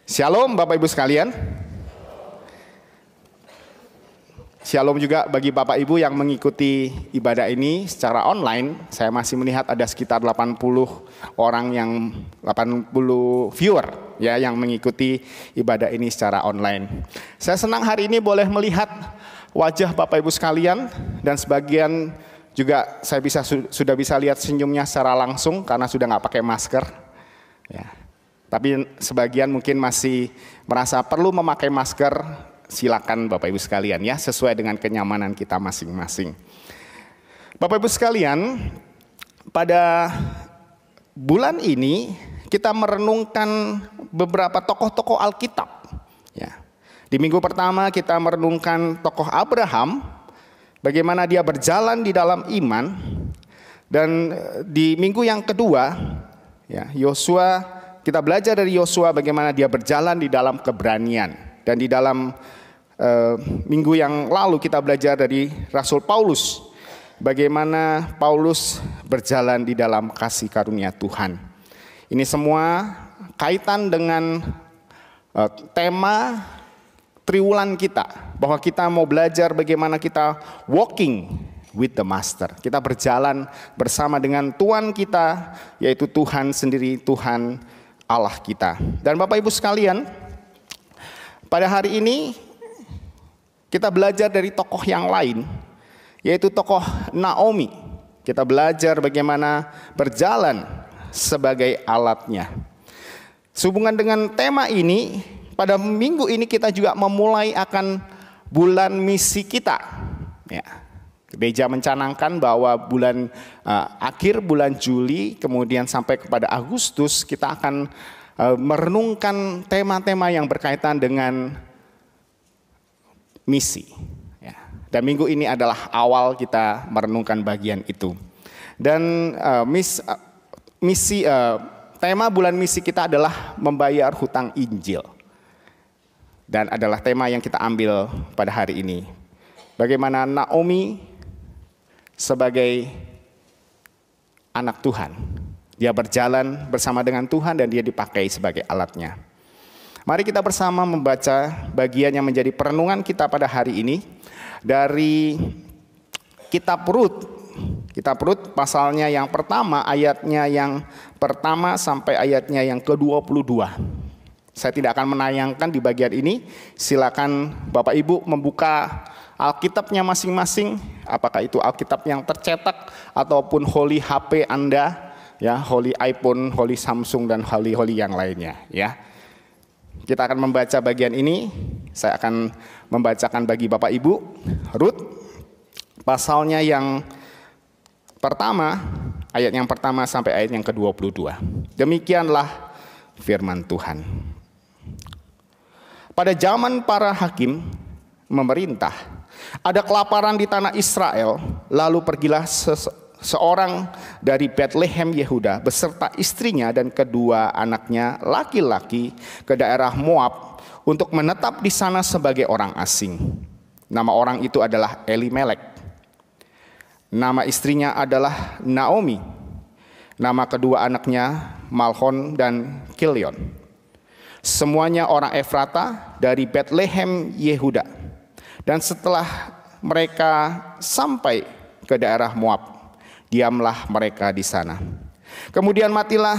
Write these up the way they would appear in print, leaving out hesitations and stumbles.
Shalom Bapak Ibu sekalian. Shalom juga bagi Bapak Ibu yang mengikuti ibadah ini secara online. Saya masih melihat ada sekitar 80 orang 80 viewer ya yang mengikuti ibadah ini secara online. Saya senang hari ini boleh melihat wajah Bapak Ibu sekalian, dan sebagian juga saya sudah bisa lihat senyumnya secara langsung karena sudah nggak pakai masker. Ya. Tapi sebagian mungkin masih merasa perlu memakai masker. Silakan Bapak Ibu sekalian ya, sesuai dengan kenyamanan kita masing-masing. Bapak Ibu sekalian, pada bulan ini kita merenungkan beberapa tokoh-tokoh Alkitab. Ya. Di minggu pertama kita merenungkan tokoh Abraham, bagaimana dia berjalan di dalam iman. Dan di minggu yang kedua, ya, Yosua, kita belajar dari Yosua bagaimana dia berjalan di dalam keberanian. Dan di dalam minggu yang lalu kita belajar dari Rasul Paulus, bagaimana Paulus berjalan di dalam kasih karunia Tuhan. Ini semua kaitan dengan tema triwulan kita, bahwa kita mau belajar bagaimana kita walking with the Master. Kita berjalan bersama dengan Tuhan kita, yaitu Tuhan sendiri, Tuhan Allah kita. Dan Bapak Ibu sekalian, pada hari ini kita belajar dari tokoh yang lain, yaitu tokoh Naomi. Kita belajar bagaimana berjalan sebagai alatnya. Sehubungan dengan tema ini, pada minggu ini kita juga memulai akan bulan misi kita. Ya. Gereja mencanangkan bahwa akhir bulan Juli kemudian sampai kepada Agustus kita akan merenungkan tema-tema yang berkaitan dengan misi. Ya. Dan minggu ini adalah awal kita merenungkan bagian itu. Dan tema bulan misi kita adalah membayar hutang Injil. Dan adalah tema yang kita ambil pada hari ini. Bagaimana Naomi sebagai anak Tuhan, dia berjalan bersama dengan Tuhan dan dia dipakai sebagai alatnya. Mari kita bersama membaca bagian yang menjadi perenungan kita pada hari ini dari Kitab Rut. Kitab Rut pasalnya yang pertama, ayatnya yang pertama sampai ayatnya yang ke-22. Saya tidak akan menayangkan di bagian ini. Silakan Bapak Ibu membuka Alkitabnya masing-masing, apakah itu Alkitab yang tercetak ataupun Holy HP Anda, ya, Holy iPhone, Holy Samsung dan Holy yang lainnya, ya. Kita akan membaca bagian ini. Saya akan membacakan bagi Bapak Ibu Rut pasalnya yang pertama, ayat yang pertama sampai ayat yang ke-22. Demikianlah firman Tuhan. Pada zaman para hakim memerintah, ada kelaparan di tanah Israel, lalu pergilah seorang dari Bethlehem Yehuda beserta istrinya dan kedua anaknya laki-laki ke daerah Moab untuk menetap di sana sebagai orang asing. Nama orang itu adalah Elimelek. Nama istrinya adalah Naomi. Nama kedua anaknya Malhon dan Kilion. Semuanya orang Efrata dari Bethlehem Yehuda. Dan setelah mereka sampai ke daerah Moab, diamlah mereka di sana. Kemudian matilah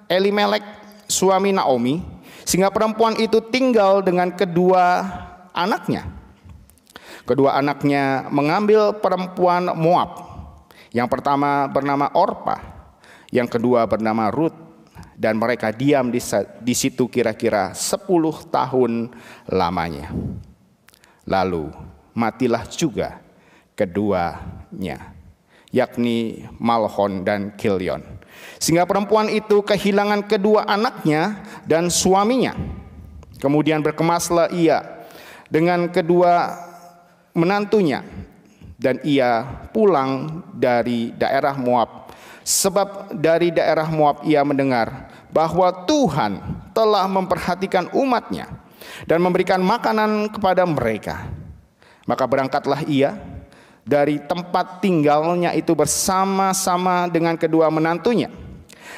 Elimelek, suami Naomi, sehingga perempuan itu tinggal dengan kedua anaknya. Kedua anaknya mengambil perempuan Moab. Yang pertama bernama Orpa, yang kedua bernama Rut, dan mereka diam di situ kira-kira 10 tahun lamanya. Lalu matilah juga keduanya, yakni Malhon dan Kilion. Sehingga perempuan itu kehilangan kedua anaknya dan suaminya. Kemudian berkemaslah ia dengan kedua menantunya, dan ia pulang dari daerah Moab. Sebab dari daerah Moab ia mendengar bahwa Tuhan telah memperhatikan umatnya dan memberikan makanan kepada mereka. Maka berangkatlah ia dari tempat tinggalnya itu bersama-sama dengan kedua menantunya.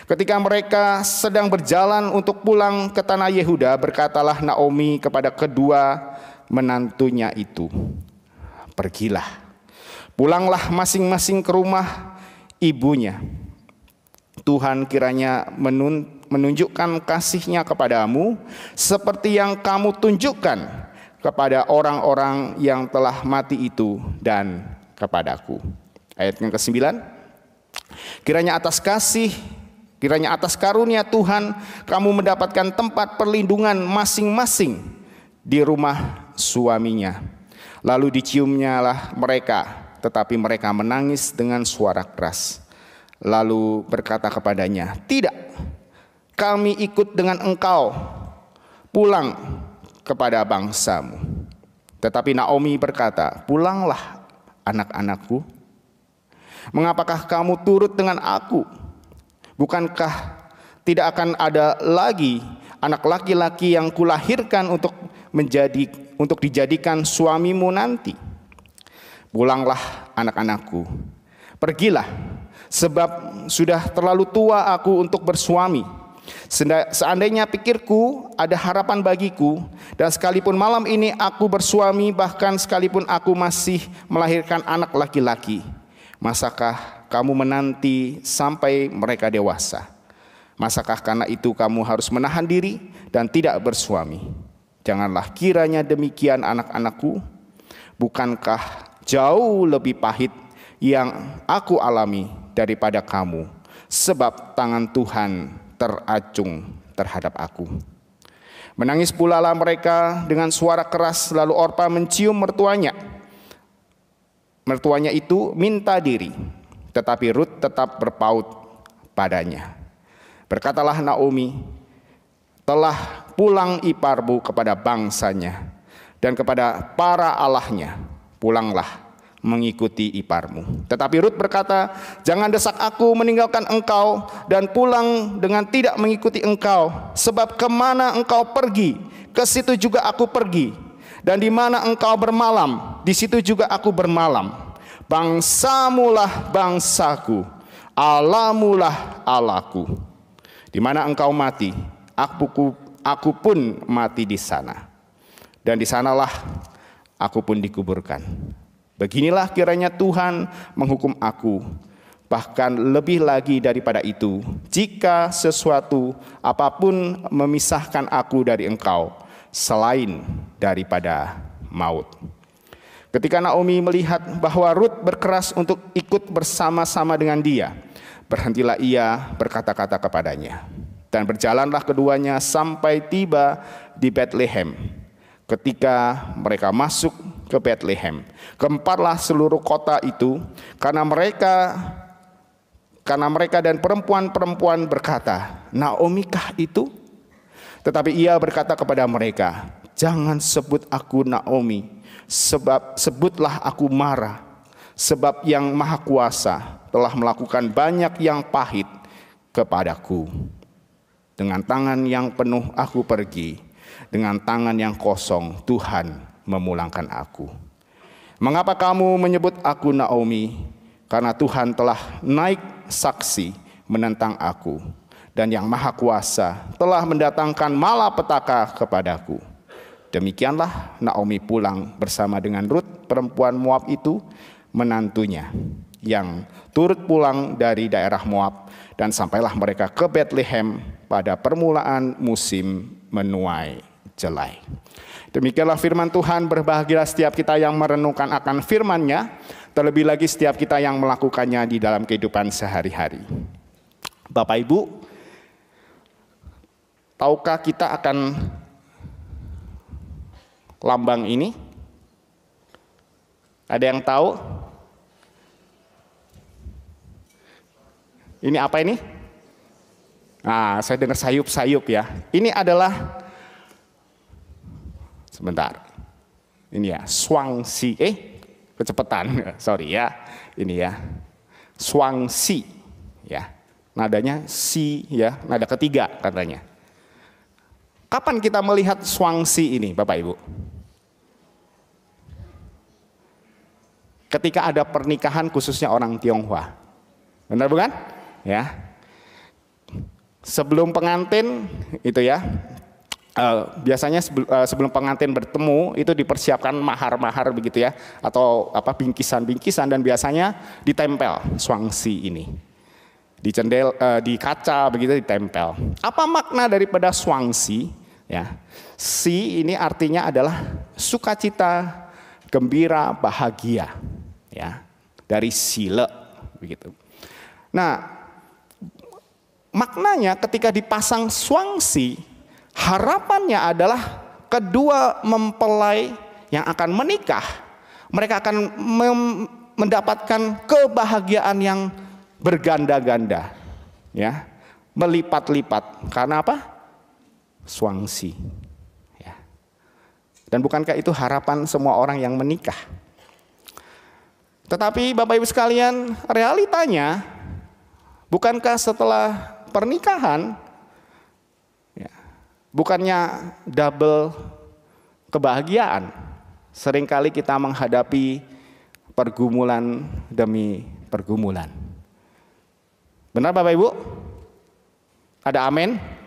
Ketika mereka sedang berjalan untuk pulang ke tanah Yehuda, berkatalah Naomi kepada kedua menantunya itu, "Pergilah, pulanglah masing-masing ke rumah ibunya. Tuhan kiranya menunjukkan kasih-Nya kepadamu seperti yang kamu tunjukkan kepada orang-orang yang telah mati itu dan kepadaku." Ayat yang ke-9, kiranya atas karunia Tuhan kamu mendapatkan tempat perlindungan masing-masing di rumah suaminya. Lalu diciumnyalah mereka, tetapi mereka menangis dengan suara keras. Lalu berkata kepadanya, "Tidak, kami ikut dengan engkau pulang kepada bangsamu." Tetapi Naomi berkata, "Pulanglah anak-anakku. Mengapakah kamu turut dengan aku? Bukankah tidak akan ada lagi anak laki-laki yang kulahirkan untuk dijadikan suamimu nanti? Pulanglah anak-anakku, pergilah, sebab sudah terlalu tua aku untuk bersuami. Seandainya pikirku ada harapan bagiku, dan sekalipun malam ini aku bersuami, bahkan sekalipun aku masih melahirkan anak laki-laki, masakah kamu menanti sampai mereka dewasa? Masakah karena itu kamu harus menahan diri dan tidak bersuami? Janganlah kiranya demikian anak-anakku. Bukankah jauh lebih pahit yang aku alami daripada kamu, sebab tangan Tuhan teracung terhadap aku." Menangis pula lah mereka dengan suara keras. Lalu Orpa mencium mertuanya. Mertuanya itu minta diri, tetapi Rut tetap berpaut padanya. Berkatalah Naomi, "Telah pulang iparmu kepada bangsanya dan kepada para allahnya. Pulanglah mengikuti iparmu." Tetapi Rut berkata, "Jangan desak aku meninggalkan engkau dan pulang dengan tidak mengikuti engkau. Sebab kemana engkau pergi, ke situ juga aku pergi. Dan di mana engkau bermalam, di situ juga aku bermalam. Bangsamulah bangsaku, Allahmulah Allahku. Di mana engkau mati, aku pun mati di sana. Dan di sanalah aku pun dikuburkan. Beginilah kiranya Tuhan menghukum aku, bahkan lebih lagi daripada itu, jika sesuatu apapun memisahkan aku dari engkau, selain daripada maut." Ketika Naomi melihat bahwa Rut berkeras untuk ikut bersama-sama dengan dia, berhentilah ia berkata-kata kepadanya. Dan berjalanlah keduanya sampai tiba di Betlehem. Ketika mereka masuk ke Betlehem, gemparlah seluruh kota itu, karena mereka dan perempuan-perempuan berkata, "Naomi kah itu?" Tetapi ia berkata kepada mereka, "Jangan sebut aku Naomi, sebab sebutlah aku Mara, sebab Yang Maha Kuasa telah melakukan banyak yang pahit kepadaku. Dengan tangan yang penuh aku pergi, dengan tangan yang kosong Tuhan memulangkan aku. Mengapa kamu menyebut aku Naomi? Karena Tuhan telah naik saksi menentang aku, dan Yang Maha Kuasa telah mendatangkan malapetaka kepadaku." Demikianlah Naomi pulang bersama dengan Rut, perempuan Moab itu, menantunya, yang turut pulang dari daerah Moab, dan sampailah mereka ke Betlehem pada permulaan musim menuai jelai. Demikianlah firman Tuhan. Berbahagialah setiap kita yang merenungkan akan firman-Nya, terlebih lagi setiap kita yang melakukannya di dalam kehidupan sehari-hari. Bapak Ibu, tahukah kita akan lambang ini? Ada yang tahu? Ini apa ini? Nah, saya dengar sayup-sayup ya. Ini adalah, sebentar. Ini ya, Swansea. Kecepatan. Sorry ya. Ini ya. Swansea ya. Nadanya si ya, nada ketiga katanya. Kapan kita melihat Swansea ini, Bapak Ibu? Ketika ada pernikahan khususnya orang Tionghoa. Benar bukan? Ya. sebelum pengantin itu ya, biasanya sebelum pengantin bertemu itu dipersiapkan mahar-mahar begitu ya, atau apa bingkisan-bingkisan, dan biasanya ditempel swangsi ini di di kaca begitu, ditempel. Apa makna daripada swangsi? Ya, si ini artinya adalah sukacita, gembira, bahagia, ya, dari sile begitu. Nah, maknanya ketika dipasang swangsi, harapannya adalah kedua mempelai yang akan menikah, mereka akan mendapatkan kebahagiaan yang berganda-ganda, ya, melipat-lipat. Karena apa? Swangsi. Ya. Dan bukankah itu harapan semua orang yang menikah? Tetapi Bapak Ibu sekalian, realitanya, bukankah setelah pernikahan, bukannya double kebahagiaan? Seringkali kita menghadapi pergumulan demi pergumulan. Benar Bapak Ibu? Ada amin?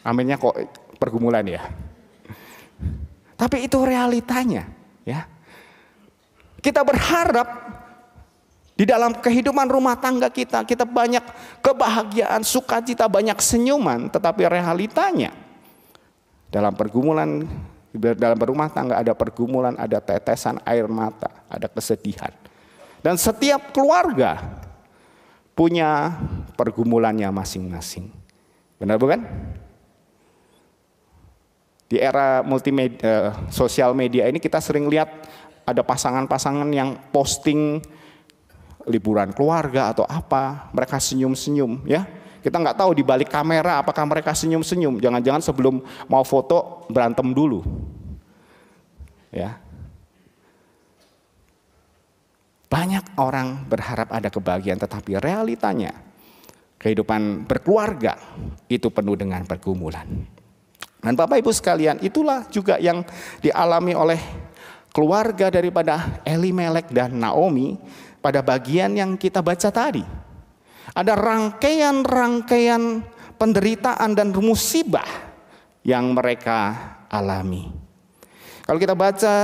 Aminnya kok pergumulan ya? Tapi itu realitanya, ya. Kita berharap di dalam kehidupan rumah tangga kita banyak kebahagiaan, sukacita, banyak senyuman. Tetapi realitanya dalam pergumulan, dalam berumah tangga ada pergumulan, ada tetesan air mata, ada kesedihan. Dan setiap keluarga punya pergumulannya masing-masing. Benar bukan? Di era multimedia, sosial media ini kita sering lihat ada pasangan-pasangan yang posting liburan keluarga atau apa, mereka senyum-senyum, ya. Kita nggak tahu di balik kamera apakah mereka senyum-senyum. Jangan-jangan sebelum mau foto berantem dulu, ya. Banyak orang berharap ada kebahagiaan, tetapi realitanya kehidupan berkeluarga itu penuh dengan pergumulan. Dan Bapak Ibu sekalian, itulah juga yang dialami oleh keluarga daripada Elimelek dan Naomi pada bagian yang kita baca tadi. Ada rangkaian-rangkaian penderitaan dan musibah yang mereka alami. Kalau kita baca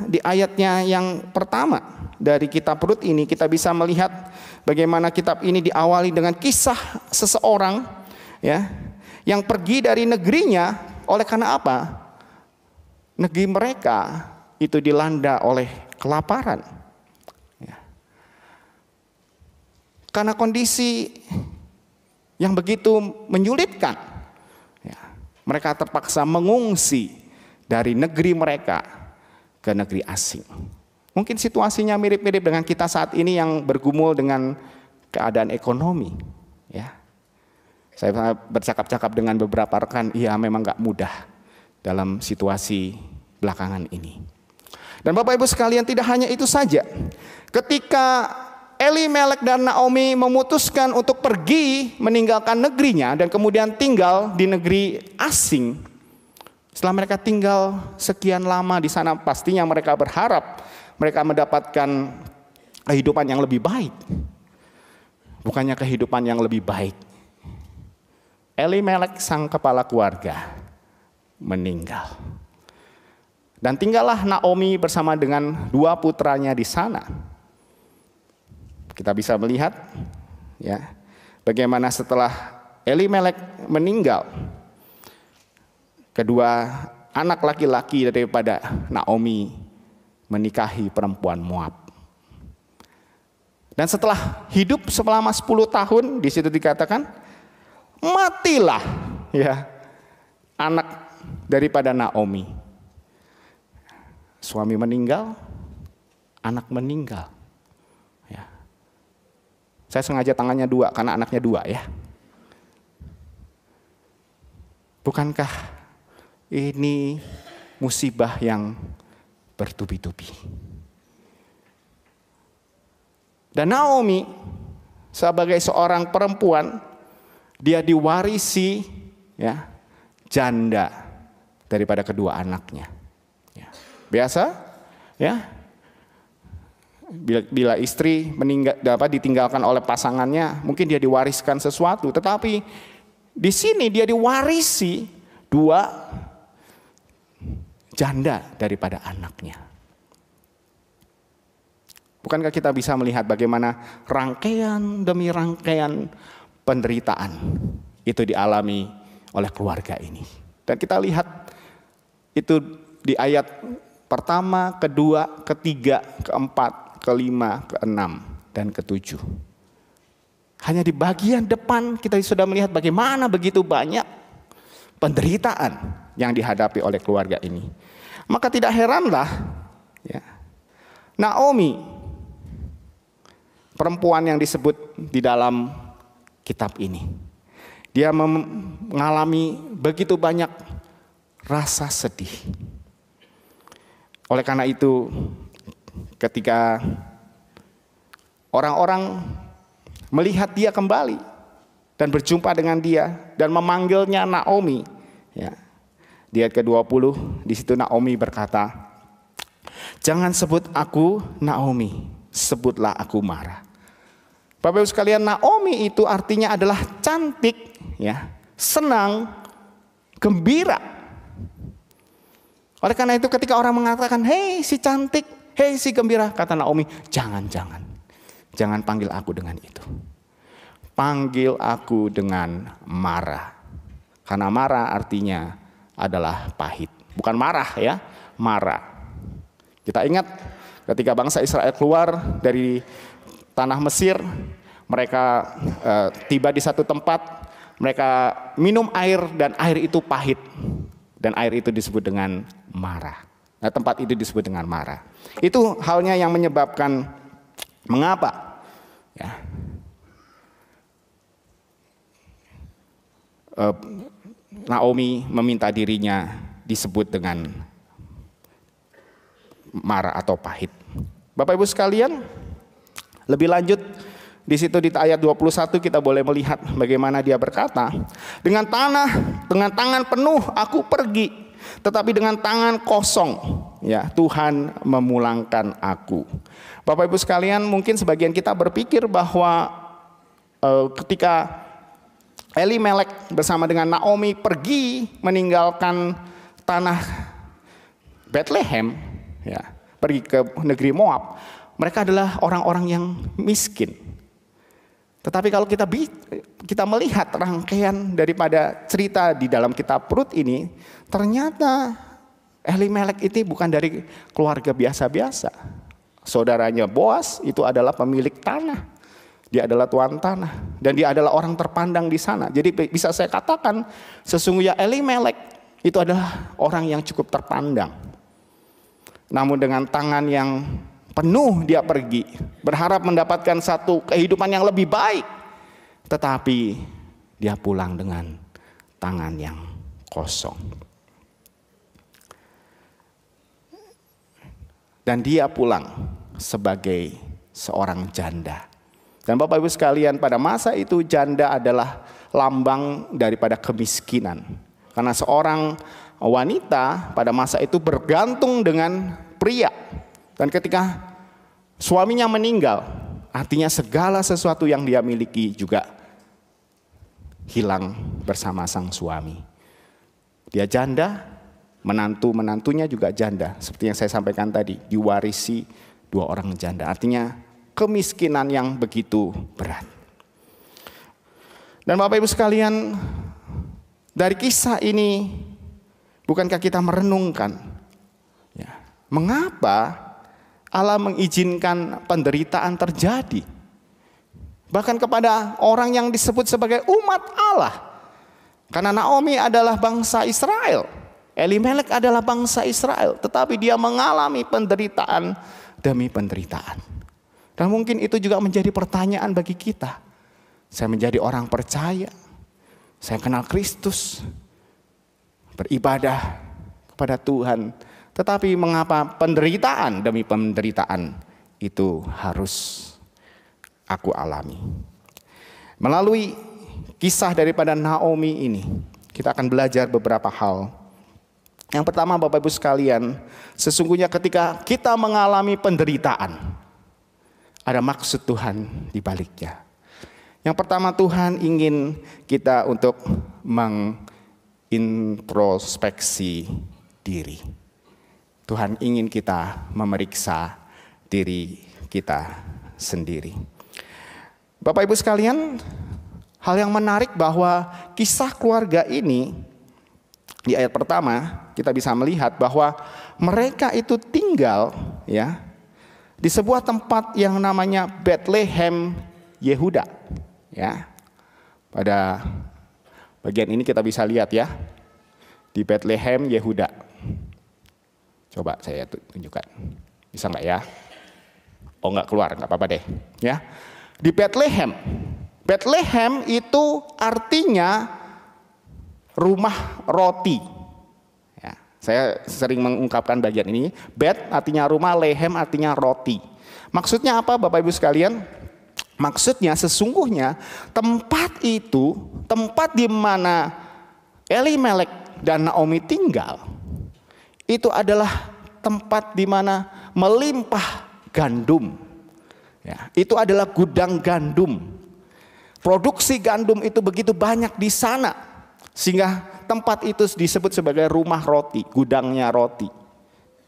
di ayatnya yang pertama dari kitab Rut ini, kita bisa melihat bagaimana kitab ini diawali dengan kisah seseorang, ya, yang pergi dari negerinya. Oleh karena apa? Negeri mereka itu dilanda oleh kelaparan. Ya. Karena kondisi yang begitu menyulitkan, ya, mereka terpaksa mengungsi dari negeri mereka ke negeri asing. Mungkin situasinya mirip-mirip dengan kita saat ini yang bergumul dengan keadaan ekonomi, ya. Saya bercakap-cakap dengan beberapa rekan, iya memang gak mudah dalam situasi belakangan ini. Dan Bapak Ibu sekalian, tidak hanya itu saja. Ketika Elimelek dan Naomi memutuskan untuk pergi meninggalkan negerinya dan kemudian tinggal di negeri asing, setelah mereka tinggal sekian lama di sana, pastinya mereka berharap mereka mendapatkan kehidupan yang lebih baik. Bukannya kehidupan yang lebih baik. Elimelek sang kepala keluarga meninggal. Dan tinggallah Naomi bersama dengan dua putranya di sana. Kita bisa melihat, ya, bagaimana setelah Elimelek meninggal, kedua anak laki-laki daripada Naomi menikahi perempuan Moab. Dan setelah hidup selama 10 tahun, di situ dikatakan matilah, ya, anak daripada Naomi. Suami meninggal, anak meninggal. Ya. Saya sengaja tangannya dua karena anaknya dua, ya. Bukankah ini musibah yang bertubi-tubi? Dan Naomi sebagai seorang perempuan, dia diwarisi, ya, janda daripada kedua anaknya. Ya. Biasa, ya, Bila istri ditinggalkan oleh pasangannya, mungkin dia diwariskan sesuatu. Tetapi di sini dia diwarisi 2 janda daripada anaknya. Bukankah kita bisa melihat bagaimana rangkaian demi rangkaian penderitaan itu dialami oleh keluarga ini. Dan kita lihat itu di ayat pertama, kedua, ketiga, keempat, kelima, keenam, dan ketujuh. Hanya di bagian depan kita sudah melihat bagaimana begitu banyak penderitaan yang dihadapi oleh keluarga ini. Maka tidak heranlah ya, Naomi, perempuan yang disebut di dalam kitab ini, dia mengalami begitu banyak rasa sedih. Oleh karena itu, ketika orang-orang melihat dia kembali dan berjumpa dengan dia dan memanggilnya Naomi, ya, di ayat ke-20 di situ Naomi berkata, "Jangan sebut aku Naomi, sebutlah aku Mara." Bapak Ibu sekalian, Naomi itu artinya adalah cantik, ya, senang, gembira. Oleh karena itu ketika orang mengatakan, "Hei si cantik, hei si gembira," kata Naomi, "Jangan panggil aku dengan itu. Panggil aku dengan Mara." Karena Mara artinya adalah pahit. Bukan marah ya, Mara. Kita ingat ketika bangsa Israel keluar dari tanah Mesir, mereka tiba di satu tempat, mereka minum air dan air itu pahit. Dan air itu disebut dengan Mara. Nah, tempat itu disebut dengan Mara. Itu halnya yang menyebabkan mengapa ya, Naomi meminta dirinya disebut dengan Mara atau pahit. Bapak Ibu sekalian, lebih lanjut di situ di ayat 21 kita boleh melihat bagaimana dia berkata, dengan tangan penuh aku pergi, tetapi dengan tangan kosong ya Tuhan memulangkan aku. Bapak Ibu sekalian, mungkin sebagian kita berpikir bahwa ketika Elimelek bersama dengan Naomi pergi meninggalkan tanah Bethlehem, ya, pergi ke negeri Moab, mereka adalah orang-orang yang miskin. Tetapi kalau kita melihat rangkaian daripada cerita di dalam kitab Rut ini, ternyata Elimelek itu bukan dari keluarga biasa-biasa. Saudaranya Boas itu adalah pemilik tanah. Dia adalah tuan tanah dan dia adalah orang terpandang di sana. Jadi bisa saya katakan sesungguhnya Elimelek itu adalah orang yang cukup terpandang. Namun dengan tangan yang penuh dia pergi, berharap mendapatkan satu kehidupan yang lebih baik. Tetapi dia pulang dengan tangan yang kosong. Dan dia pulang sebagai seorang janda. Dan Bapak Ibu sekalian, pada masa itu janda adalah lambang daripada kemiskinan. Karena seorang wanita pada masa itu bergantung dengan pria. Dan ketika suaminya meninggal, artinya segala sesuatu yang dia miliki juga hilang bersama sang suami. Dia janda, menantunya juga janda. Seperti yang saya sampaikan tadi, diwarisi 2 orang janda. Artinya kemiskinan yang begitu berat. Dan Bapak Ibu sekalian, dari kisah ini, bukankah kita merenungkan, ya, mengapa Allah mengizinkan penderitaan terjadi, bahkan kepada orang yang disebut sebagai umat Allah. Karena Naomi adalah bangsa Israel, Elimelek adalah bangsa Israel, tetapi dia mengalami penderitaan demi penderitaan. Dan mungkin itu juga menjadi pertanyaan bagi kita. Saya menjadi orang percaya, saya kenal Kristus, beribadah kepada Tuhan, tetapi mengapa penderitaan demi penderitaan itu harus aku alami? Melalui kisah daripada Naomi ini, kita akan belajar beberapa hal. Yang pertama, Bapak Ibu sekalian, sesungguhnya ketika kita mengalami penderitaan, ada maksud Tuhan di baliknya. Yang pertama, Tuhan ingin kita untuk mengintrospeksi diri. Tuhan ingin kita memeriksa diri kita sendiri. Bapak Ibu sekalian, hal yang menarik bahwa kisah keluarga ini di ayat pertama kita bisa melihat bahwa mereka itu tinggal ya di sebuah tempat yang namanya Bethlehem Yehuda. Ya, pada bagian ini kita bisa lihat ya, di Bethlehem Yehuda. Coba saya tunjukkan, bisa nggak ya? Oh nggak keluar, nggak apa-apa deh. Ya, di Bethlehem. Bethlehem itu artinya rumah roti. Ya, saya sering mengungkapkan bagian ini. Bet artinya rumah, lehem artinya roti. Maksudnya apa, Bapak Ibu sekalian? Maksudnya sesungguhnya tempat itu, tempat di mana Elimelek dan Naomi tinggal, itu adalah tempat di mana melimpah gandum. Ya, itu adalah gudang gandum. Produksi gandum itu begitu banyak di sana, sehingga tempat itu disebut sebagai rumah roti, gudangnya roti.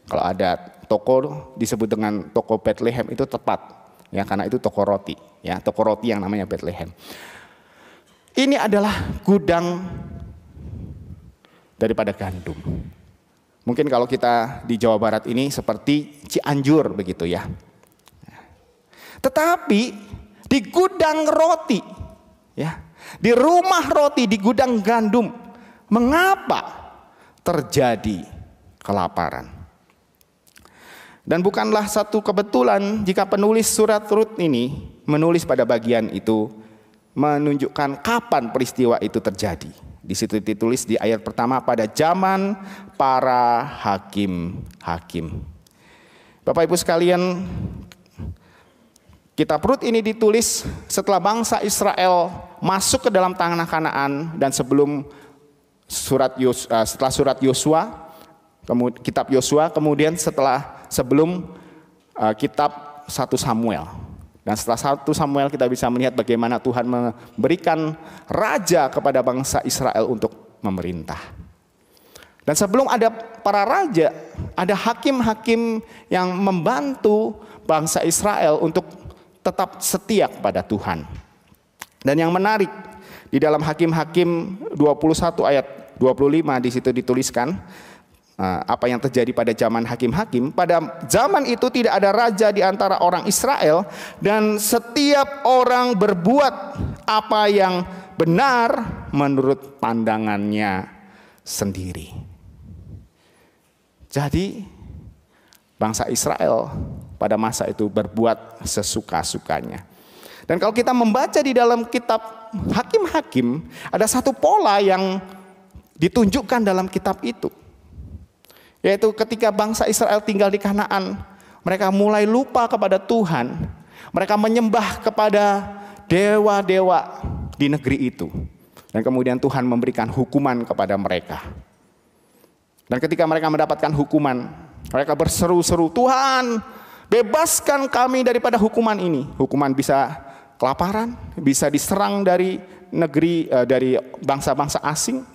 Kalau ada toko disebut dengan toko Bethlehem itu tepat. Ya, karena itu toko roti, ya, toko roti yang namanya Bethlehem. Ini adalah gudang daripada gandum. Mungkin kalau kita di Jawa Barat ini seperti Cianjur begitu ya. Tetapi di gudang roti, ya, di rumah roti, di gudang gandum, mengapa terjadi kelaparan? Dan bukanlah satu kebetulan jika penulis surat Rut ini menulis pada bagian itu menunjukkan kapan peristiwa itu terjadi. Di situ ditulis di ayat pertama, pada zaman para hakim-hakim. Bapak Ibu sekalian, kitab Rut ini ditulis setelah bangsa Israel masuk ke dalam tanah Kanaan dan sebelum setelah surat Yosua, kitab Yosua, kemudian sebelum kitab 1 Samuel. Dan setelah 1 Samuel kita bisa melihat bagaimana Tuhan memberikan raja kepada bangsa Israel untuk memerintah. Dan sebelum ada para raja, ada hakim-hakim yang membantu bangsa Israel untuk tetap setia kepada Tuhan. Dan yang menarik, di dalam Hakim-Hakim 21 ayat 25 di situ dituliskan apa yang terjadi pada zaman hakim-hakim. Pada zaman itu tidak ada raja di antara orang Israel, dan setiap orang berbuat apa yang benar menurut pandangannya sendiri. Jadi bangsa Israel pada masa itu berbuat sesuka-sukanya. Dan kalau kita membaca di dalam kitab Hakim-Hakim, ada satu pola yang ditunjukkan dalam kitab itu. Yaitu ketika bangsa Israel tinggal di Kanaan, mereka mulai lupa kepada Tuhan. Mereka menyembah kepada dewa-dewa di negeri itu. Dan kemudian Tuhan memberikan hukuman kepada mereka. Dan ketika mereka mendapatkan hukuman, mereka berseru-seru, Tuhan, bebaskan kami daripada hukuman ini. Hukuman bisa kelaparan, bisa diserang dari negeri, dari bangsa-bangsa asing.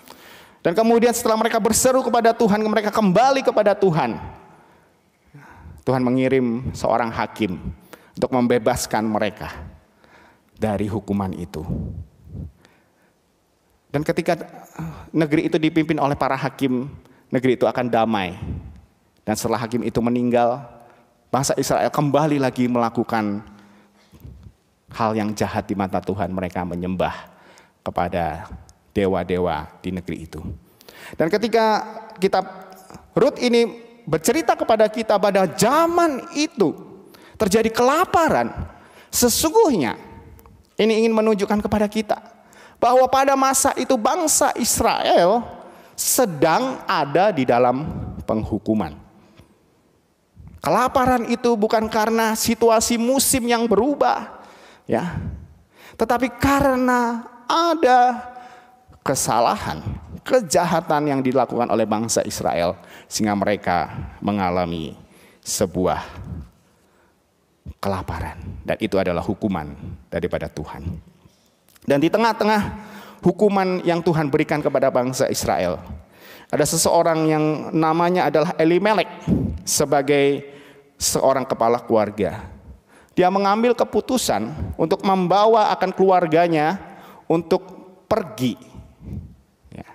Dan kemudian setelah mereka berseru kepada Tuhan, mereka kembali kepada Tuhan. Tuhan mengirim seorang hakim untuk membebaskan mereka dari hukuman itu. Dan ketika negeri itu dipimpin oleh para hakim, negeri itu akan damai. Dan setelah hakim itu meninggal, bangsa Israel kembali lagi melakukan hal yang jahat di mata Tuhan. Mereka menyembah kepada dewa-dewa di negeri itu. Dan ketika kitab Rut ini bercerita kepada kita pada zaman itu terjadi kelaparan, sesungguhnya ini ingin menunjukkan kepada kita bahwa pada masa itu bangsa Israel sedang ada di dalam penghukuman. Kelaparan itu bukan karena situasi musim yang berubah, ya, tetapi karena ada kesalahan, kejahatan yang dilakukan oleh bangsa Israel sehingga mereka mengalami sebuah kelaparan. Dan itu adalah hukuman daripada Tuhan. Dan di tengah-tengah hukuman yang Tuhan berikan kepada bangsa Israel, ada seseorang yang namanya adalah Elimelek sebagai seorang kepala keluarga. Dia mengambil keputusan untuk membawa akan keluarganya untuk pergi, ya,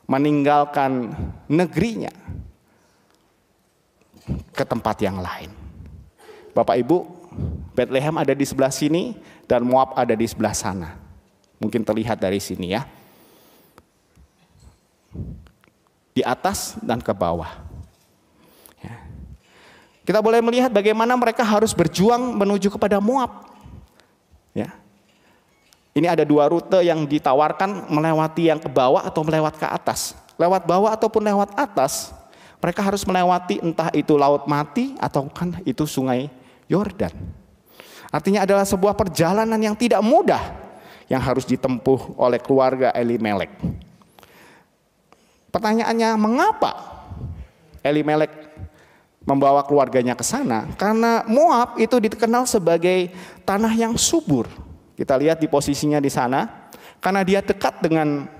meninggalkan negerinya ke tempat yang lain. Bapak Ibu, Bethlehem ada di sebelah sini dan Moab ada di sebelah sana. Mungkin terlihat dari sini ya. Di atas dan ke bawah. Ya. Kita boleh melihat bagaimana mereka harus berjuang menuju kepada Moab. Ya. Ini ada dua rute yang ditawarkan, melewati yang ke bawah atau melewat ke atas. Lewat bawah ataupun lewat atas, mereka harus melewati entah itu Laut Mati atau kan itu Sungai Yordan. Artinya adalah sebuah perjalanan yang tidak mudah yang harus ditempuh oleh keluarga Elimelek. Pertanyaannya, mengapa Elimelek membawa keluarganya ke sana? Karena Moab itu dikenal sebagai tanah yang subur. Kita lihat di posisinya di sana, karena dia dekat dengan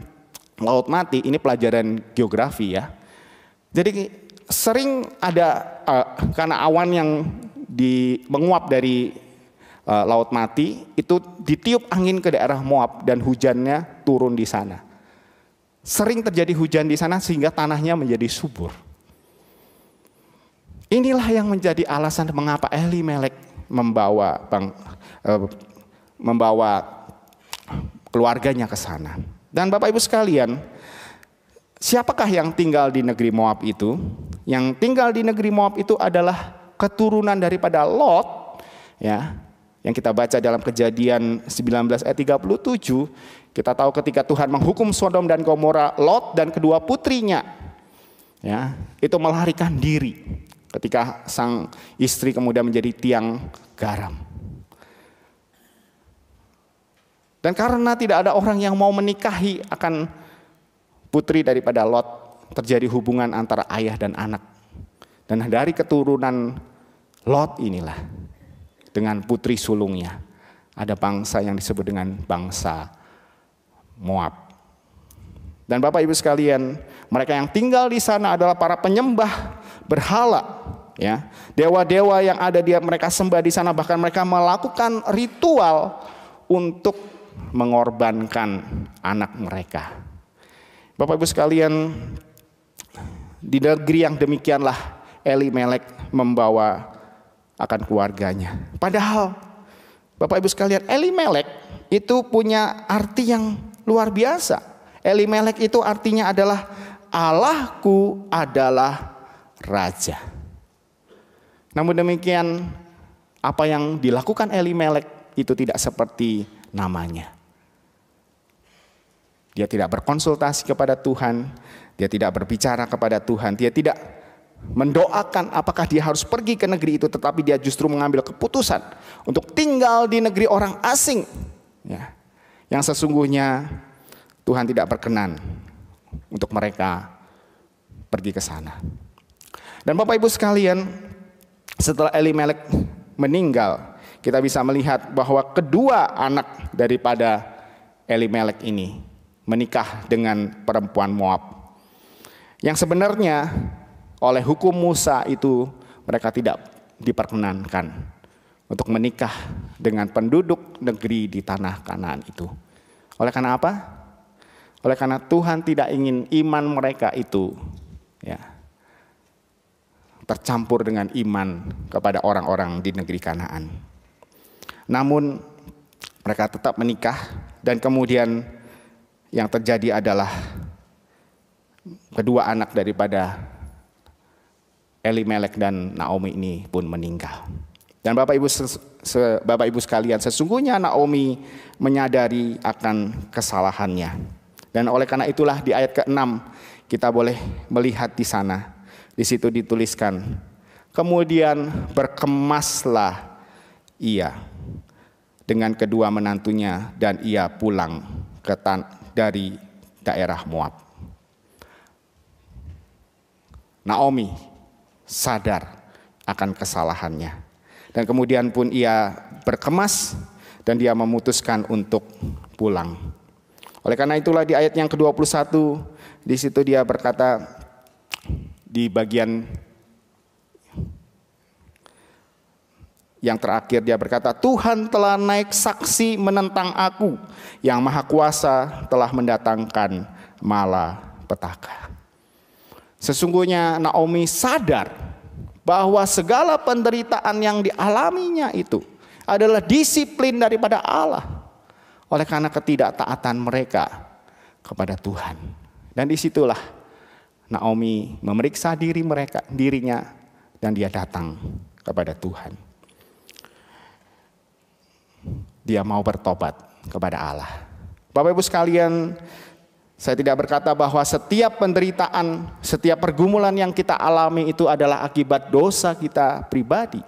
Laut Mati. Ini pelajaran geografi ya. Jadi sering ada karena awan yang menguap dari Laut Mati itu ditiup angin ke daerah Moab dan hujannya turun di sana. Sering terjadi hujan di sana sehingga tanahnya menjadi subur. Inilah yang menjadi alasan mengapa Elimelek membawa keluarganya ke sana. Dan Bapak Ibu sekalian, siapakah yang tinggal di negeri Moab itu? Yang tinggal di negeri Moab itu adalah keturunan daripada Lot, ya, yang kita baca dalam Kejadian 19 ayat 37, kita tahu ketika Tuhan menghukum Sodom dan Gomora, Lot dan kedua putrinya, ya, itu melarikan diri ketika sang istri kemudian menjadi tiang garam. Dan karena tidak ada orang yang mau menikahi akan putri daripada Lot, terjadi hubungan antara ayah dan anak. Dan dari keturunan Lot inilah, dengan putri sulungnya, ada bangsa yang disebut dengan bangsa Moab. Dan Bapak Ibu sekalian, mereka yang tinggal di sana adalah para penyembah berhala, ya. Dewa-dewa yang ada mereka sembah di sana, bahkan mereka melakukan ritual untuk mengorbankan anak mereka. Bapak Ibu sekalian, di negeri yang demikianlah Elimelek membawa akan keluarganya. Padahal Bapak Ibu sekalian, Elimelek itu punya arti yang luar biasa. Elimelek itu artinya adalah Allahku adalah raja. Namun demikian, apa yang dilakukan Elimelek itu tidak seperti namanya. Dia tidak berkonsultasi kepada Tuhan, dia tidak berbicara kepada Tuhan, dia tidak mendoakan apakah dia harus pergi ke negeri itu, tetapi dia justru mengambil keputusan untuk tinggal di negeri orang asing, ya, yang sesungguhnya Tuhan tidak berkenan untuk mereka pergi ke sana. Dan Bapak Ibu sekalian, setelah Elimelek meninggal, kita bisa melihat bahwa kedua anak daripada Elimelek ini menikah dengan perempuan Moab. Yang sebenarnya oleh hukum Musa itu mereka tidak diperkenankan untuk menikah dengan penduduk negeri di tanah Kanaan itu. Oleh karena apa? Oleh karena Tuhan tidak ingin iman mereka itu, ya, tercampur dengan iman kepada orang-orang di negeri Kanaan. Namun mereka tetap menikah dan kemudian yang terjadi adalah kedua anak daripada Elimelek dan Naomi ini pun meninggal. Dan Bapak Ibu sekalian, sesungguhnya Naomi menyadari akan kesalahannya. Dan oleh karena itulah di ayat ke-6 kita boleh melihat di sana. Di situ dituliskan, kemudian berkemaslah ia dengan kedua menantunya dan ia pulang dari daerah Moab. Naomi sadar akan kesalahannya. Dan kemudian pun ia berkemas dan dia memutuskan untuk pulang. Oleh karena itulah di ayat yang ke-21 di situ dia berkata di bagian yang terakhir dia berkata, Tuhan telah naik saksi menentang aku, yang Maha Kuasa telah mendatangkan malapetaka. Sesungguhnya Naomi sadar bahwa segala penderitaan yang dialaminya itu adalah disiplin daripada Allah oleh karena ketidaktaatan mereka kepada Tuhan. Dan disitulah Naomi memeriksa dirinya dan dia datang kepada Tuhan. Dia mau bertobat kepada Allah. Bapak Ibu sekalian, saya tidak berkata bahwa setiap penderitaan, setiap pergumulan yang kita alami itu adalah akibat dosa kita pribadi.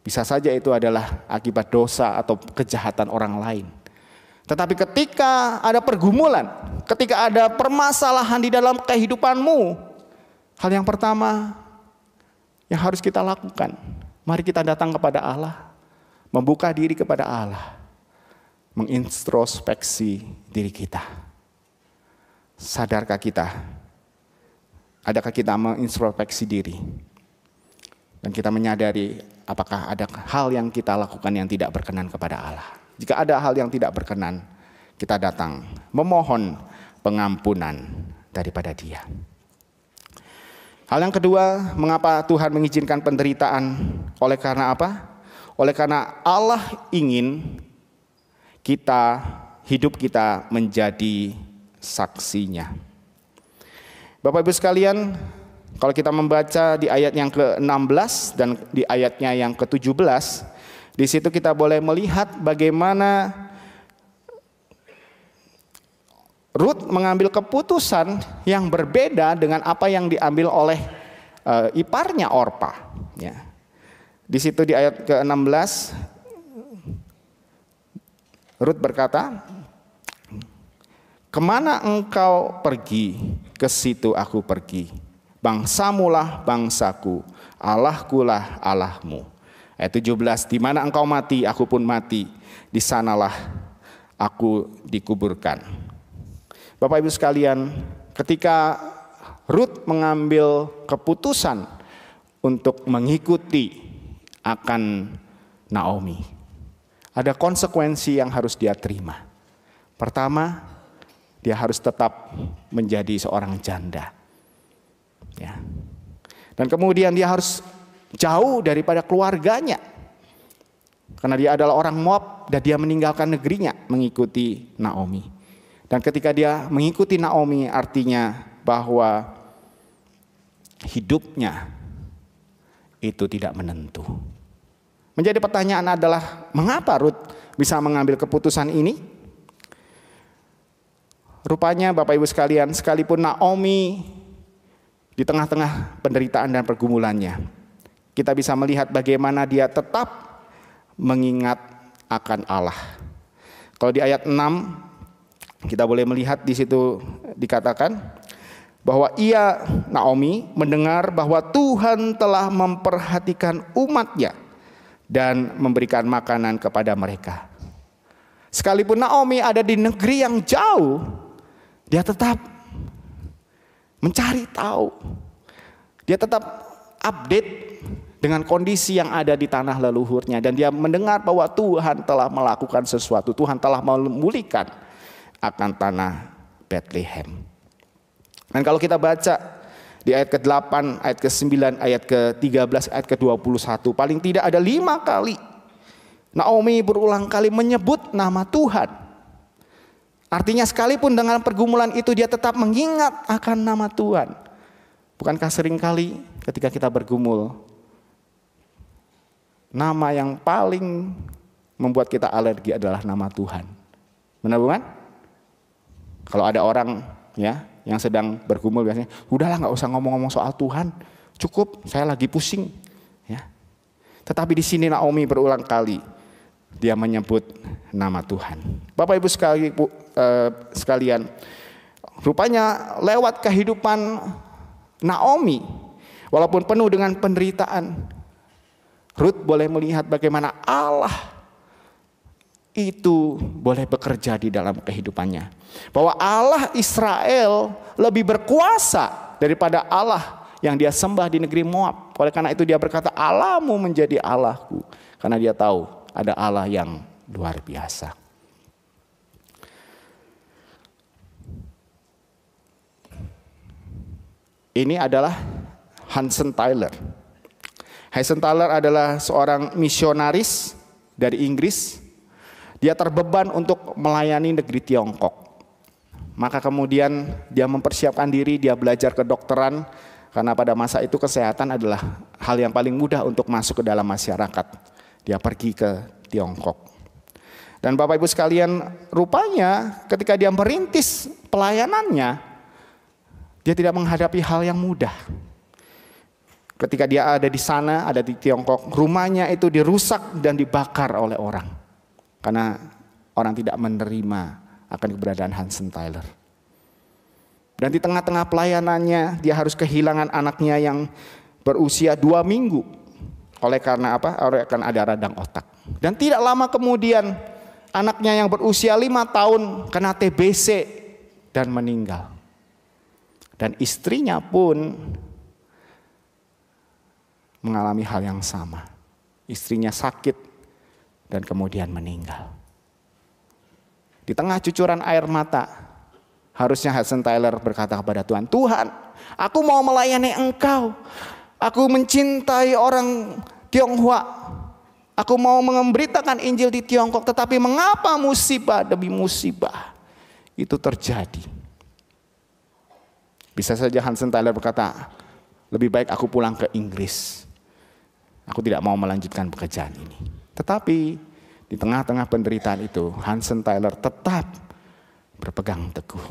Bisa saja itu adalah akibat dosa atau kejahatan orang lain. Tetapi ketika ada pergumulan, ketika ada permasalahan di dalam kehidupanmu, hal yang pertama yang harus kita lakukan, mari kita datang kepada Allah, membuka diri kepada Allah, mengintrospeksi diri kita. Sadarkah kita? Adakah kita mengintrospeksi diri? Dan kita menyadari apakah ada hal yang kita lakukan yang tidak berkenan kepada Allah. Jika ada hal yang tidak berkenan, kita datang memohon pengampunan daripada Dia. Hal yang kedua, mengapa Tuhan mengizinkan penderitaan? Oleh karena apa? Oleh karena Allah ingin hidup kita menjadi saksinya. Bapak Ibu sekalian, kalau kita membaca di ayat yang ke-16 dan di ayatnya yang ke-17, di situ kita boleh melihat bagaimana Ruth mengambil keputusan yang berbeda dengan apa yang diambil oleh iparnya Orpa. Ya. Di situ di ayat ke-16, Ruth berkata, kemana engkau pergi, ke situ aku pergi. Bangsamulah bangsaku, Allahkulah Allahmu. Ayat 17, di mana engkau mati, aku pun mati. Di sanalah aku dikuburkan. Bapak Ibu sekalian, ketika Ruth mengambil keputusan untuk mengikuti akan Naomi, ada konsekuensi yang harus dia terima. Pertama, dia harus tetap menjadi seorang janda. Ya. Dan kemudian dia harus jauh daripada keluarganya. Karena dia adalah orang Moab dan dia meninggalkan negerinya mengikuti Naomi. Dan ketika dia mengikuti Naomi artinya bahwa hidupnya itu tidak menentu. Menjadi pertanyaan adalah mengapa Ruth bisa mengambil keputusan ini? Rupanya Bapak Ibu sekalian, sekalipun Naomi di tengah-tengah penderitaan dan pergumulannya, kita bisa melihat bagaimana dia tetap mengingat akan Allah. Kalau di ayat 6 kita boleh melihat di situ dikatakan bahwa Naomi mendengar bahwa Tuhan telah memperhatikan umatnya dan memberikan makanan kepada mereka. Sekalipun Naomi ada di negeri yang jauh, dia tetap mencari tahu. Dia tetap update dengan kondisi yang ada di tanah leluhurnya. Dan dia mendengar bahwa Tuhan telah melakukan sesuatu. Tuhan telah memulihkan akan tanah Bethlehem. Dan kalau kita baca di ayat ke-8, ayat ke-9, ayat ke-13, ayat ke-21. Paling tidak ada 5 kali Naomi berulang kali menyebut nama Tuhan. Artinya sekalipun dengan pergumulan itu dia tetap mengingat akan nama Tuhan. Bukankah seringkali ketika kita bergumul, nama yang paling membuat kita alergi adalah nama Tuhan. Benar bukan? Kalau ada orang ya yang sedang bergumul biasanya, udahlah nggak usah ngomong-ngomong soal Tuhan, cukup saya lagi pusing. Ya. Tetapi di sini Naomi berulang kali dia menyebut nama Tuhan. Bapak Ibu sekalian, rupanya lewat kehidupan Naomi, walaupun penuh dengan penderitaan, Ruth boleh melihat bagaimana Allah itu boleh bekerja di dalam kehidupannya. Bahwa Allah Israel lebih berkuasa daripada Allah yang dia sembah di negeri Moab. Oleh karena itu dia berkata, Allahmu menjadi Allahku. Karena dia tahu ada Allah yang luar biasa. Ini adalah Hudson Taylor. Hudson Taylor adalah seorang misionaris dari Inggris. Dia terbeban untuk melayani negeri Tiongkok. Maka kemudian dia mempersiapkan diri, dia belajar kedokteran. Karena pada masa itu kesehatan adalah hal yang paling mudah untuk masuk ke dalam masyarakat. Dia pergi ke Tiongkok. Dan Bapak Ibu sekalian, rupanya ketika dia merintis pelayanannya, dia tidak menghadapi hal yang mudah. Ketika dia ada di sana, ada di Tiongkok, rumahnya itu dirusak dan dibakar oleh orang. Karena orang tidak menerima akan keberadaan Hudson Taylor. Dan di tengah-tengah pelayanannya dia harus kehilangan anaknya yang berusia 2 minggu. Oleh karena apa? Oleh karena ada radang otak. Dan tidak lama kemudian anaknya yang berusia 5 tahun kena TBC dan meninggal. Dan istrinya pun mengalami hal yang sama. Istrinya sakit dan kemudian meninggal. Di tengah cucuran air mata, harusnya Hudson Taylor berkata kepada Tuhan, Tuhan, aku mau melayani Engkau. Aku mencintai orang Tionghoa. Aku mau memberitakan Injil di Tiongkok, tetapi mengapa musibah demi musibah itu terjadi? Bisa saja Hudson Taylor berkata, lebih baik aku pulang ke Inggris. Aku tidak mau melanjutkan pekerjaan ini. Tetapi di tengah-tengah penderitaan itu, Hudson Taylor tetap berpegang teguh.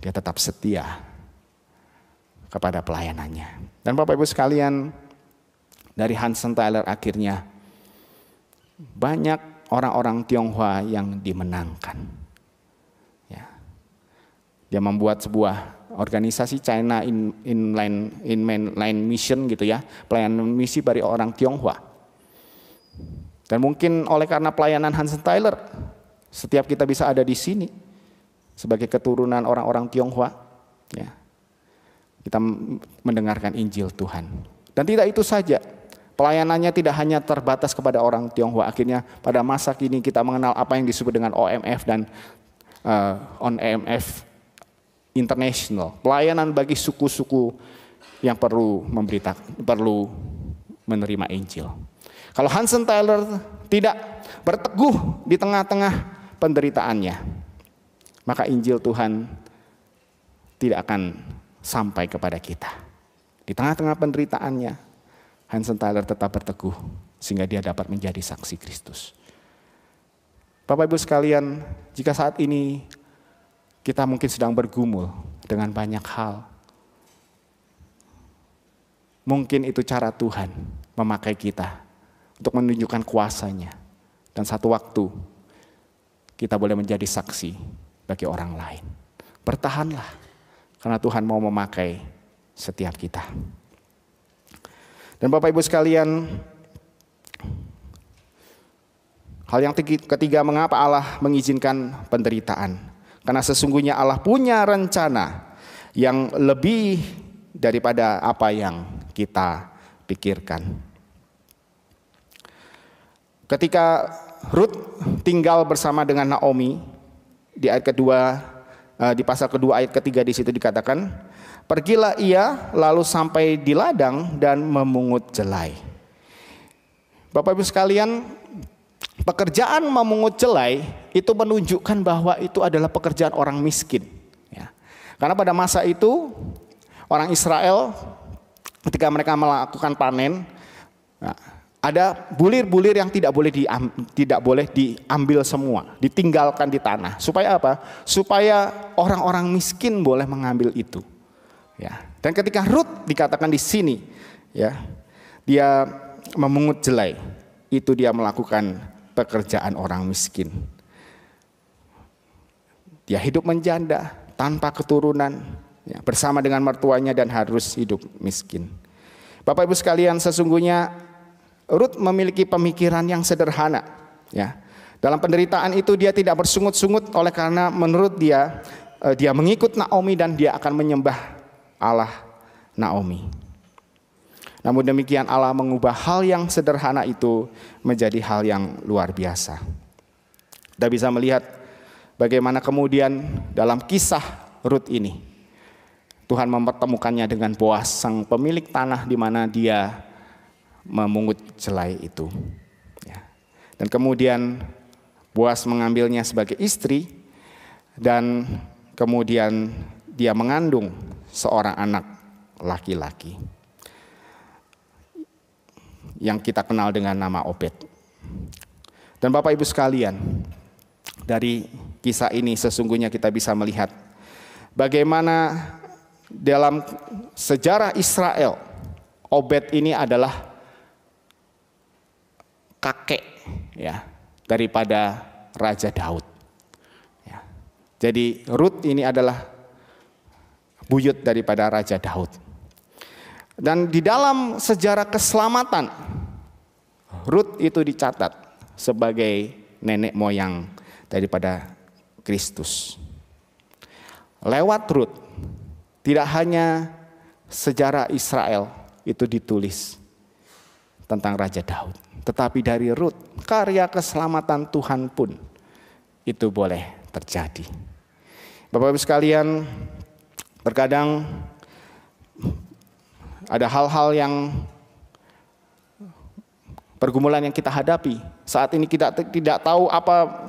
Dia tetap setia kepada pelayanannya. Dan Bapak Ibu sekalian, dari Hudson Taylor akhirnya banyak orang-orang Tionghoa yang dimenangkan. Ya. Dia membuat sebuah organisasi China Inline Mission gitu ya, pelayanan misi bagi orang Tionghoa. Dan mungkin oleh karena pelayanan Hudson Taylor, setiap kita bisa ada di sini sebagai keturunan orang-orang Tionghoa, ya. Kita mendengarkan Injil Tuhan. Dan tidak itu saja, pelayanannya tidak hanya terbatas kepada orang Tionghoa. Akhirnya pada masa kini kita mengenal apa yang disebut dengan OMF dan ONMF International, pelayanan bagi suku-suku yang perlu menerima Injil. Kalau Hudson Taylor tidak berteguh di tengah-tengah penderitaannya, maka Injil Tuhan tidak akan sampai kepada kita. Di tengah-tengah penderitaannya, Hudson Taylor tetap berteguh sehingga dia dapat menjadi saksi Kristus. Bapak Ibu sekalian, jika saat ini kita mungkin sedang bergumul dengan banyak hal, mungkin itu cara Tuhan memakai kita untuk menunjukkan kuasa-Nya. Dan satu waktu kita boleh menjadi saksi bagi orang lain. Bertahanlah, karena Tuhan mau memakai setiap kita. Dan Bapak Ibu sekalian, hal yang ketiga, mengapa Allah mengizinkan penderitaan? Karena sesungguhnya Allah punya rencana yang lebih daripada apa yang kita pikirkan. Ketika Ruth tinggal bersama dengan Naomi, di ayat kedua, di pasal kedua ayat ketiga di situ dikatakan, pergilah ia lalu sampai di ladang dan memungut jelai. Bapak Ibu sekalian, pekerjaan memungut jelai itu menunjukkan bahwa itu adalah pekerjaan orang miskin. Ya. Karena pada masa itu orang Israel ketika mereka melakukan panen, ada bulir-bulir yang tidak boleh diambil semua, ditinggalkan di tanah. Supaya apa? Supaya orang-orang miskin boleh mengambil itu. Ya. Dan ketika Ruth dikatakan di sini, ya, dia memungut jelai, itu dia melakukan pekerjaan orang miskin. Dia hidup menjanda, tanpa keturunan, ya, bersama dengan mertuanya dan harus hidup miskin. Bapak Ibu sekalian, sesungguhnya Rut memiliki pemikiran yang sederhana, ya. Dalam penderitaan itu dia tidak bersungut-sungut oleh karena menurut dia mengikut Naomi dan dia akan menyembah Allah Naomi. Namun demikian Allah mengubah hal yang sederhana itu menjadi hal yang luar biasa. Kita bisa melihat bagaimana kemudian dalam kisah Rut ini Tuhan mempertemukannya dengan Boas, sang pemilik tanah di mana dia memungut jelai itu. Dan kemudian Boas mengambilnya sebagai istri dan kemudian dia mengandung seorang anak laki-laki yang kita kenal dengan nama Obed. Dan Bapak Ibu sekalian, dari kisah ini sesungguhnya kita bisa melihat bagaimana dalam sejarah Israel Obed ini adalah kakek, ya, daripada Raja Daud. Ya. Jadi Rut ini adalah buyut daripada Raja Daud. Dan di dalam sejarah keselamatan, Rut itu dicatat sebagai nenek moyang daripada Kristus. Lewat Rut, tidak hanya sejarah Israel itu ditulis tentang Raja Daud, tetapi dari Rut, karya keselamatan Tuhan pun itu boleh terjadi. Bapak Ibu sekalian, terkadang ada hal-hal yang pergumulan yang kita hadapi. Saat ini kita tidak tahu apa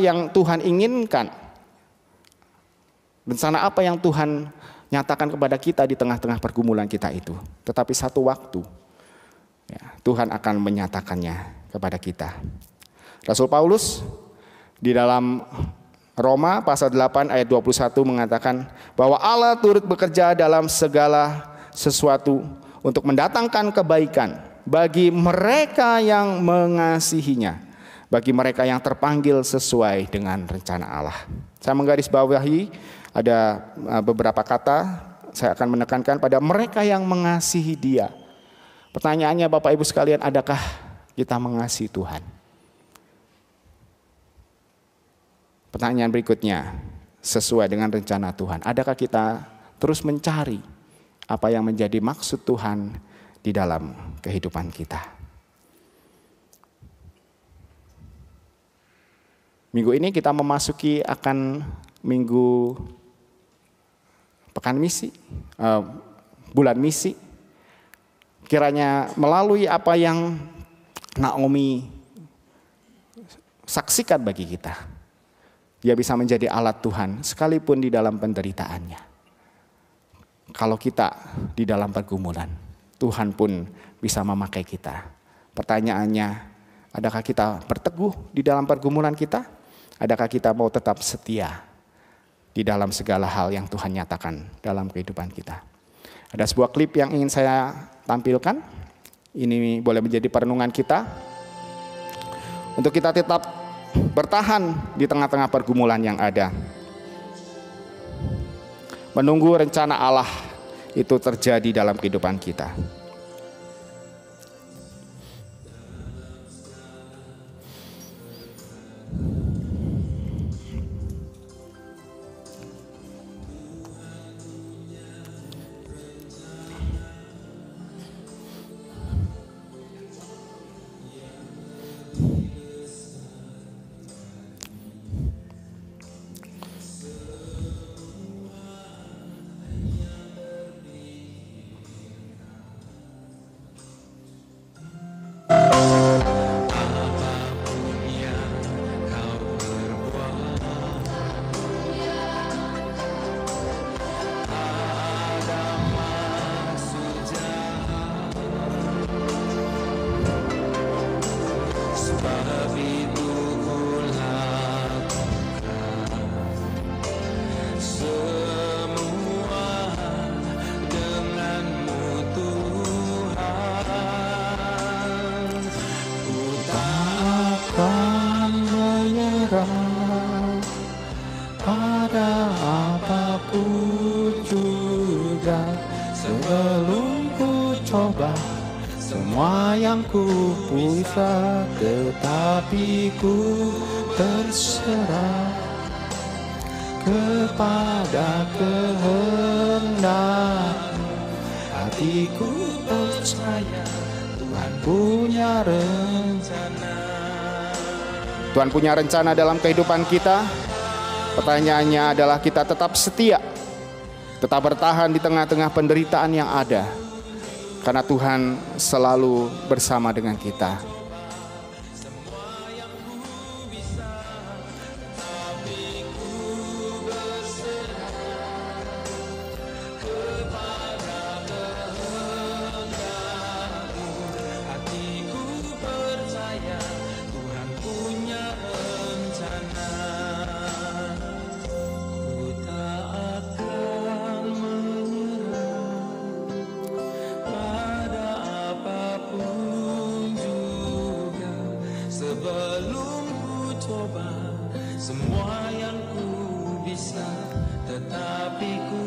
yang Tuhan inginkan. Rencana apa yang Tuhan nyatakan kepada kita di tengah-tengah pergumulan kita itu. Tetapi satu waktu, ya, Tuhan akan menyatakannya kepada kita. Rasul Paulus di dalam Roma pasal 8 ayat 21 mengatakan bahwa Allah turut bekerja dalam segala sesuatu untuk mendatangkan kebaikan bagi mereka yang mengasihinya, bagi mereka yang terpanggil sesuai dengan rencana Allah. Saya menggarisbawahi ada beberapa kata, saya akan menekankan pada mereka yang mengasihi Dia. Pertanyaannya Bapak Ibu sekalian, adakah kita mengasihi Tuhan? Pertanyaan berikutnya, sesuai dengan rencana Tuhan, adakah kita terus mencari apa yang menjadi maksud Tuhan di dalam kehidupan kita? Minggu ini kita memasuki akan minggu pekan misi, bulan misi. Kiranya melalui apa yang Naomi saksikan bagi kita, dia bisa menjadi alat Tuhan sekalipun di dalam penderitaannya. Kalau kita di dalam pergumulan, Tuhan pun bisa memakai kita. Pertanyaannya, adakah kita berteguh di dalam pergumulan kita? Adakah kita mau tetap setia di dalam segala hal yang Tuhan nyatakan dalam kehidupan kita? Ada sebuah klip yang ingin saya tampilkan. Ini boleh menjadi perenungan kita untuk kita tetap bertahan di tengah-tengah pergumulan yang ada. Menunggu rencana Allah itu terjadi dalam kehidupan kita. yang ku bisa, tetapi ku terserah kepada kehendak-Mu. Hatiku percaya Tuhan punya rencana. Tuhan punya rencana dalam kehidupan kita. Pertanyaannya adalah kita tetap setia, tetap bertahan di tengah-tengah penderitaan yang ada, karena Tuhan selalu bersama dengan kita. Sebelum ku coba semua yang ku bisa, tetapi ku